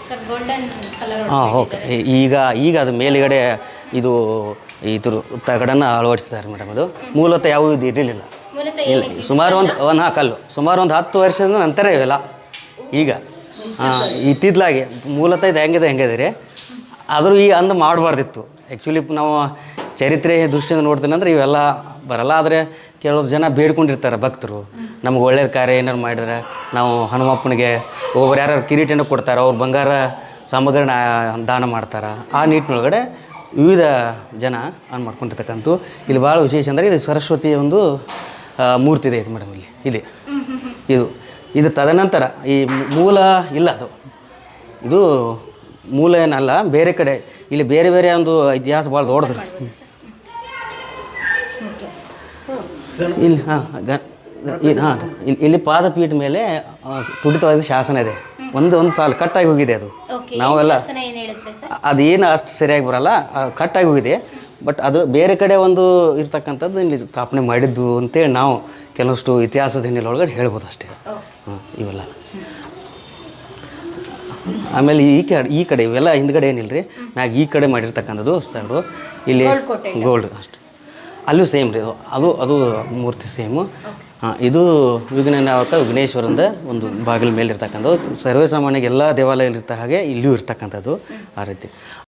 Sir golden colour ಹಾಂ okay. ಈಗ ಈಗ ಅದು ಮೇಲುಗಡೆ ಇದು ಇದ್ರ ತಗಡನ್ನು ಅಳವಡಿಸಿದ್ದಾರೆ ಮೇಡಮ್. ಅದು ಮೂಲತಃ ಯಾವುದೂ ಇದು ಇರಲಿಲ್ಲ. ಇಲ್ಲ, ಸುಮಾರು ಒಂದು ಕಲ್ಲು ಸುಮಾರು ಒಂದು 10 ವರ್ಷದ ನಂತರ ಇವೆಲ್ಲ ಈಗ ಇತ್ತಿತ್ತಲಾಗೆ ಮೂಲತಃ ಇದು ಹೆಂಗಿದೆ ರೀ. ಆದರೂ ಈ ಅಂದು ಮಾಡಬಾರ್ದಿತ್ತು. ಆ್ಯಕ್ಚುಲಿ ನಾವು ಚರಿತ್ರೆ ದೃಷ್ಟಿಯಿಂದ ನೋಡ್ತೀನಿ ಅಂದರೆ ಇವೆಲ್ಲ ಬರಲ್ಲ. ಆದರೆ ಕೆಲವು ಜನ ಬೇಡ್ಕೊಂಡಿರ್ತಾರೆ ಭಕ್ತರು, ನಮ್ಗೆ ಒಳ್ಳೆಯ ಕಾರ್ಯ ಏನಾರು ಮಾಡಿದ್ರೆ ನಾವು ಹನುಮಪ್ಪನಿಗೆ ಒಬ್ಬರು ಯಾರು ಕಿರೀಟನ ಕೊಡ್ತಾರೆ, ಅವ್ರು ಬಂಗಾರ ಸಾಮಗ್ರಿನ ದಾನ ಮಾಡ್ತಾರೆ. ಆ ನಿಟ್ಟಿನೊಳಗಡೆ ವಿವಿಧ ಜನ ಮಾಡ್ಕೊಂಡಿರ್ತಕ್ಕಂಥ ಇಲ್ಲಿ ಭಾಳ ವಿಶೇಷ ಅಂದರೆ ಇದು ಸರಸ್ವತಿಯ ಒಂದು ಮೂರ್ತಿ ಇದೆ ಮೇಡಮ್. ಇಲ್ಲಿ ಇದು ತದನಂತರ ಈ ಮೂಲ ಇಲ್ಲ, ಇದು ಮೂಲ ಏನಲ್ಲ, ಬೇರೆ ಕಡೆ ಇಲ್ಲಿ ಬೇರೆ ಬೇರೆ ಒಂದು ಇತಿಹಾಸ ಭಾಳ ದೊಡ್ಡದು. ಇಲ್ಲಿ ಇಲ್ಲಿ ಪಾದಪೀಠ ಮೇಲೆ ತುಡಿತವಾದ ಶಾಸನ ಇದೆ. ಒಂದು ಸಾಲು ಕಟ್ಟಾಗಿ ಹೋಗಿದೆ. ಅದು ನಾವೆಲ್ಲ ಅದೇನು ಅಷ್ಟು ಸರಿಯಾಗಿ ಬರಲ್ಲ, ಕಟ್ಟಾಗಿ ಹೋಗಿದೆ. ಬಟ್ ಅದು ಬೇರೆ ಕಡೆ ಒಂದು ಇರ್ತಕ್ಕಂಥದ್ದು ಇಲ್ಲಿ ಸ್ಥಾಪನೆ ಮಾಡಿದ್ದು ಅಂತೇಳಿ ನಾವು ಕೆಲವಷ್ಟು ಇತಿಹಾಸದ ಹಿನ್ನೆಲೆ ಹೇಳ್ಬೋದು ಅಷ್ಟೇ. ಇವೆಲ್ಲ ಆಮೇಲೆ ಈ ಕಡೆ ಇವೆಲ್ಲ ಹಿಂದ್ಗಡೆ ಏನಿಲ್ಲ ರೀ, ನಾಗ ಈ ಕಡೆ ಮಾಡಿರ್ತಕ್ಕಂಥದ್ದು ಸೈಡು ಇಲ್ಲಿ ಗೋಲ್ಡ್ ಅಷ್ಟೆ. ಅಲ್ಲೂ ಸೇಮ್ ರೀ, ಅದು ಮೂರ್ತಿ ಸೇಮು. ಇದು ವಿಘ್ನೇಶ್ವರಂದ ಒಂದು ಬಾಗಿಲ ಮೇಲೆ ಇರ್ತಕ್ಕಂಥದ್ದು. ಸರ್ವೇ ಸಾಮಾನ್ಯಗೆ ಎಲ್ಲ ದೇವಾಲಯದಲ್ಲಿರ್ತ ಹಾಗೆ ಇಲ್ಲಿಯೂ ಇರ್ತಕ್ಕಂಥದ್ದು ಆ ರೀತಿ.